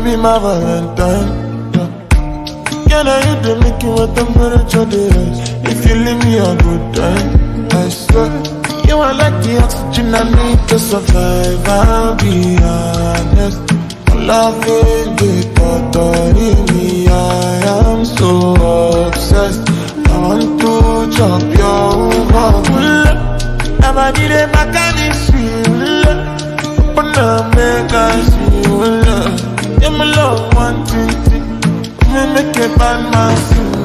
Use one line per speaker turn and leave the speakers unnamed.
be my Valentine. Can I hit the making what temperature is? If you leave me a good time, I swear. You are like the oxygen I need to survive. I'll be honest. Love is the thought of me. I am so obsessed. I want to chop your heart. Never did a mechanism. But now make us see. Yeah, my love one thing. Me make a bad man sing.